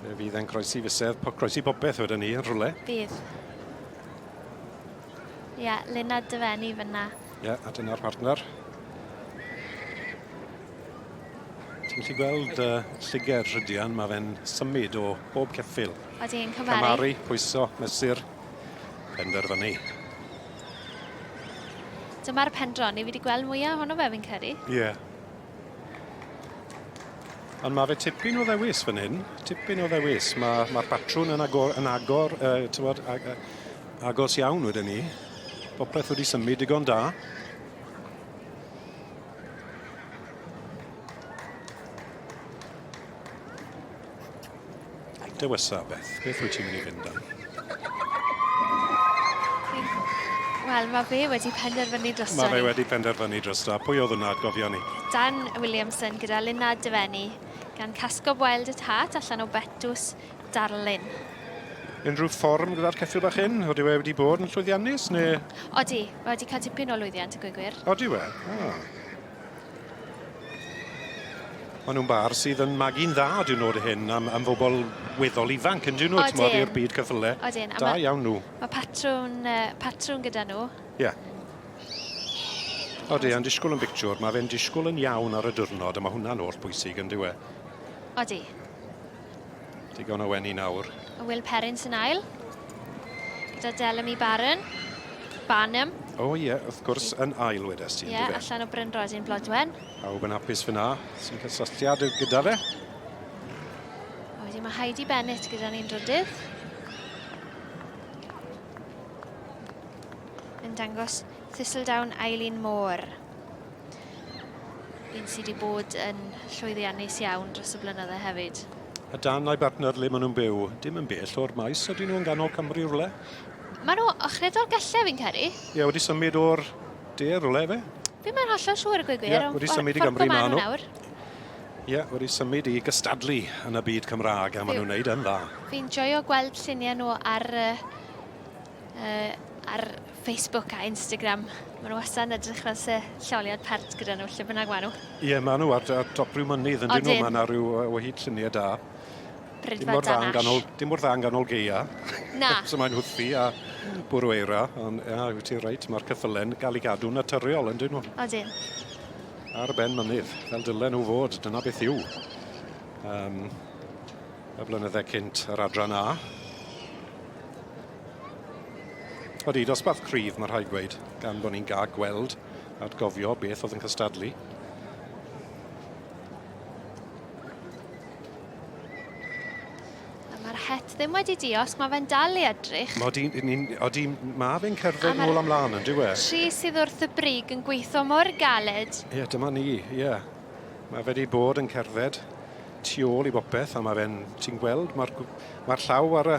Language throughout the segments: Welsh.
Fydd e'n croesi fysedd, croesi popeth wedyn ni yn rhywle. Bydd. Ie, Lynad Dyfenni fyna. Ie, a dyna'r partner. Ti'n gallu gweld llygaid Rhydian, mae fe'n symud o bob ceffil. Odi yn cymaru. Cymaru, pwyso, mesur, penderfynu. Dyma'r pendroni, fi wedi gweld mwyaf ohono fe fi'n credu. Ie. Ond mae fe tipyn o ddewis fan hyn, tipyn o ddewis. Mae'r patrwn yn agor, agos iawn wedyn ni. Popeth wedi symud digon da. Dewysa, Beth. Beth wyt ti'n mynd i fynd am? Wel, mae fe wedi penderfynu drosto Mae fe wedi penderfynu drosto. Pwy oedd hwnna, gofio ni? Dan Williamson gyda Lynad Dyfenni gan casgo Wild at Heart allan o betws darlun. Unrhyw fform gyda'r ceffil bach hyn? Oeddi wedi bod yn llwyddiannus, neu? Odi, wedi cael tipyn o lwyddiant y gwir. Odi we? Maen nhw'n bar sydd yn magu'n dda diwrnod hyn am bobl weddol ifanc yn diwrnod mod i'r byd cyffyle. Odyn. Da iawn nhw. Mae patrwn gyda nhw. Ie. Odi, yn disgwyl yn bictiwr, mae fe'n disgwyl yn iawn ar y diwrnod, a mae hwnna'n oll bwysig yn diwe. Odi. Digon o weni nawr. A Will Perrins yn ail. Gyda Delamy Barnum. O ie, wrth gwrs yn ail wedes ti. Ie, allan o Bryn Rodin Blodwen. Pawb yn hapus fyna, sy'n cysylltiad gyda fe. Wedyn mae Heidi Bennett gyda ni'n drydydd. Yn dangos Thistledown Eileen Moore. Un sydd wedi bod yn llwyddiannus iawn dros y blynydde hefyd. A dan a'i partner le maen nhw'n byw, dim yn bell o'r maes, ydyn nhw'n ganol Cymru rhywle? Maen nhw ochredd o'r gelle fi'n credu. Ie, wedi symud o'r de rhywle fe? Fi'n mae'n hollol siŵr y gwir. Ie, wedi symud i Gymru maen nhw. Ie, wedi symud i gystadlu yn y byd Cymraeg, a maen nhw'n neud yn dda. Fi'n joio gweld lluniau nhw ar Facebook a Instagram. Maen nhw wastad yn edrych fel se lleoliad pert gyda nhw, lle bynnag maen nhw. Ie, maen nhw ar top rhyw mynydd, yn dyn nhw, maen nhw rhyw wahyd lluniau da. Brydfa Danash. Dim mor dda yn ganol geia. Na. So mae'n hwthu a bwrweira, ond wyt ti'n reit, mae'r cyffylen gael ei gadw'n naturiol, yn dyn nhw. Odyn. Ar ben mynydd, fel dylen nhw fod, dyna beth yw. Y blynyddau cynt yr adran A. Odi, dosbarth cryf, mae'r rhaid gweud, gan bod ni'n gag gweld a gofio beth oedd yn cystadlu. Het ddim wedi dios, mae fe'n dal i edrych. Mae fe'n cerdded nôl amlan yn diwe. Tri sydd wrth y brig yn gweithio mor galed. Ie, dyma ni, ie. Mae fe wedi bod yn cerdded tu ôl i bopeth, a mae fe'n, ti'n gweld, mae'r llaw ar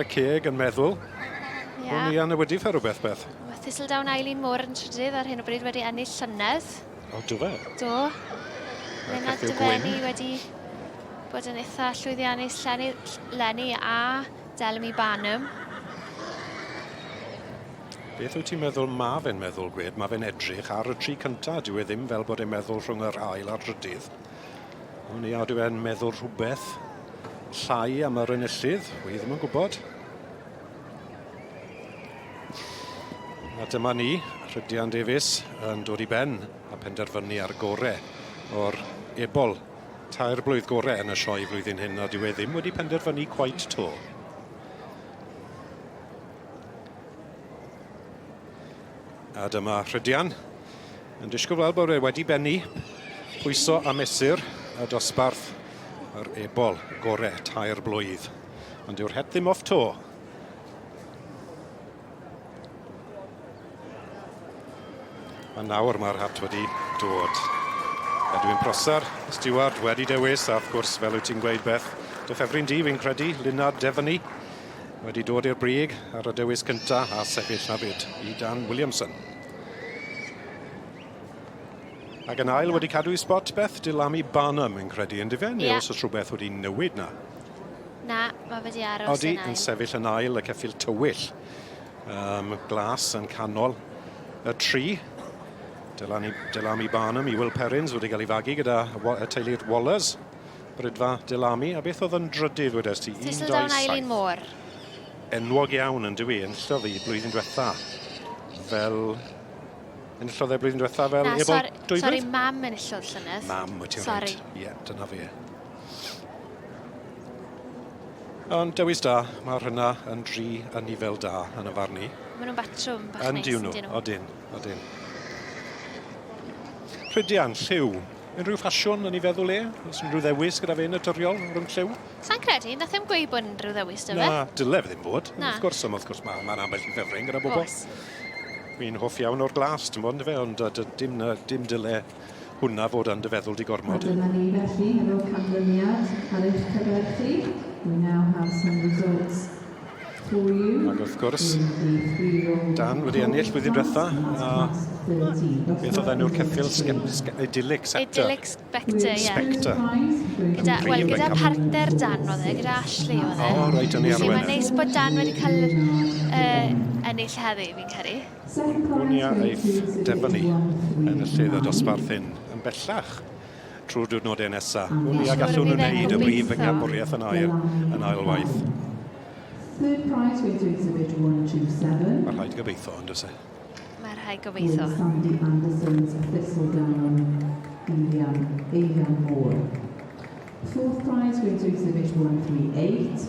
y ceg yn meddwl. Ie. Hwn i anewydif ar rhywbeth beth. Mae Thistledown Eileen Moore yn trydydd ar hyn o bryd wedi ennill llynedd. O, do fe? Do. Lynad Dyfenni wedi bod yn eitha llwyddiannus Lenny a Delamy Barnum. Beth wyt ti'n meddwl mae fe'n meddwl, Gwed? Mae fe'n edrych ar y tri cyntaf, dyw e ddim fel bod e'n meddwl rhwng yr ail a'r drydydd. Ond ia, dyw e'n meddwl rhywbeth llai am yr enillydd, wi ddim yn gwybod. A dyma ni, Rhydian Davies, yn dod i ben a penderfynu ar gorau o'r Ebol. Tair blwydd gorau yn y sioe flwyddyn hyn, a dyw e ddim wedi penderfynu cweit to. A dyma Rhydian, yn disgwyl fel bod e wedi bennu, pwyso a mesur y dosbarth yr Ebol gorau tair blwydd. Ond dyw'r het ddim off to. A nawr mae'r hat wedi dod. Edwin Prosser, Stewart wedi dewis, a wrth gwrs, fel wyt ti'n gweud Beth, dy ffefryn di fi'n credu, Lynad Dyfenni, wedi dod i'r brig ar y dewis cyntaf a sefyll na byd i Dan Williamson. Ac yn ail wedi cadw i spot Beth, Delamy Barnum yn credu yn dyfen, neu os oes rhywbeth wedi newid na? Na, mae wedi aros yn ail. Odi, yn sefyll yn ail y ceffil tywyll. Glas yn canol y tri. Delamy Barnum i Will Perrins wedi cael ei fagu gyda y teulu'r Wallers. Brydfa Dilami, a beth oedd yn drydydd wedys ti? Thistledown Eileen Moore. Enwog iawn yn dywi, enillodd hi blwyddyn diwetha. Enillodd e blwyddyn diwetha fel Ebol dwybydd? Sori, mam enillodd llynedd. Mam, wyt ti'n Sori. rhaid. Ie, dyna fi. Ond dewis da, mae'r hynna yn dri a nifel da yn y farn ni. Maen nhw'n batrwm bach Yn neis. diwn nhw, odyn. Prydian, lliw. Unrhyw ffasiwn yn ei feddwl Oes unrhyw ddewis gyda fe yn y dyrriol rhwng lliw? Sa'n credu, nath e'n gweud bod yn rhyw ddewis dy fe? Na, dyle fe ddim bod. Na. Wrth gwrs mae'n ambell i ffefryn gyda bobl. Fi'n hoff iawn o'r glas, dim ond fe, ond dim dyle hwnna fod yn dy feddwl di gormod. A dyma ni felly, hefo canlyniad ar eich cyfer chi. We now have some results for you. Ac wrth gwrs, Dan wedi ennill blwyddyn diwetha. Beth oedd enw'r ceffil? Idyllic Sector. Idyllic Spectre, ie. Spectre. Gyda partner Dan oedd e, gyda Ashley oedd e. O, reit, yn ei arwen. Mae'n neis bod Dan wedi cael ennill heddi, fi'n credu. Hwnia eith Devon yn y lle y dosbarth hyn yn bellach trwy'r diwrnodau nesaf. Hwnia gallwn nhw wneud y brif bencampwriaeth yn ail waith. Third prize going to exhibit 127. Mae'n rhaid gobeithio, ond oes e? Mae'r rhai gobeithio. With Sandy Anderson's Thistledown Eileen Moore. Fourth prize going to exhibit 138.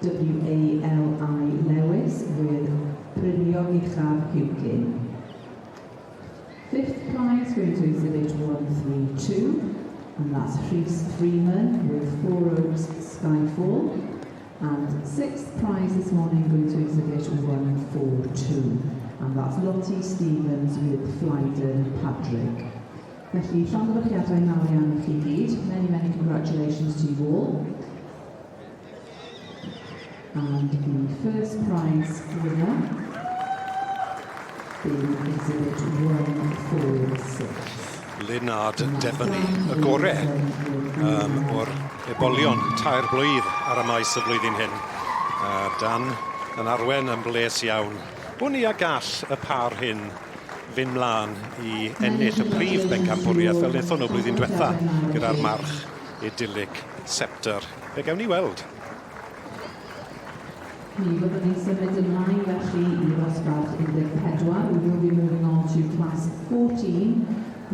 W.A.L.I. Lewis with Brynio Uchaf Hewkin. Fifth prize going to exhibit 132. And that's Rhys Freeman with Four Oaks Skyfall. And sixth prize this morning going to exhibit 142. And that's Lottie Stevens with Flyden Patrick. Felly, llongyfarchiadau mawr iawn i chi gyd. Many congratulations to you all. And the first prize winner being exhibit 146. Lynard Devon, y gorau o'r ebolion tair blwydd ar y maes y flwyddyn hyn. Dan yn arwen yn bles iawn. Hwn i a gall y par hyn fynd mlaen i ennill y prif bencampwriaeth fel wnaethon nhw blwyddyn diwetha gyda'r march Idyllic Scepter. Fe gawn ni weld. Ni fyddwn ni'n symud ymlaen felly i ddosbarth 14. We will be moving on to class 14,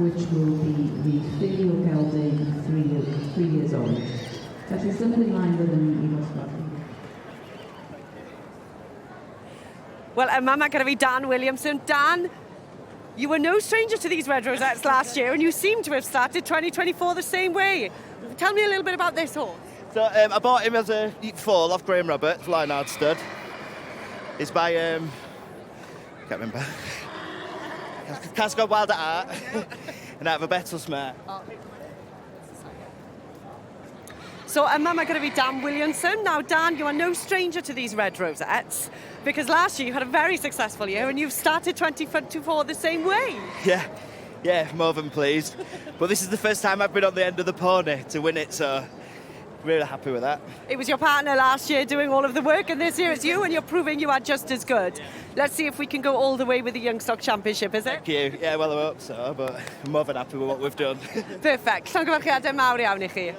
which will be the filial gelding 3 years old. Felly symud ymlaen fyddwn ni i ddosbarth. Well, Mama gyda fi Dan Williamson. Dan, you were no stranger to these red rosettes last year, and you seem to have started 2024 the same way. Tell me a little bit about this horse. So I bought him as a foal off Graham Roberts, Lionard stud. It's by, can't remember. Casco Wild at Art, and I have a Bettlesmare. So Mama gyda fi Dan Williamson. Now, Dan, you are no stranger to these red rosettes, because last year you had a very successful year, and you've started 2024 the same way. Yeah, more than pleased. But this is the first time I've been on the end of the pony to win it, so really happy with that. It was your partner last year doing all of the work, and this year it's you, and you're proving you are just as good. Let's see if we can go all the way with the Young Stock Championship, is it? Thank you. Yeah, well, I hope so, but I'm more than happy with what we've done. Perfect. Llongyfarchiadau mawr iawn i chi.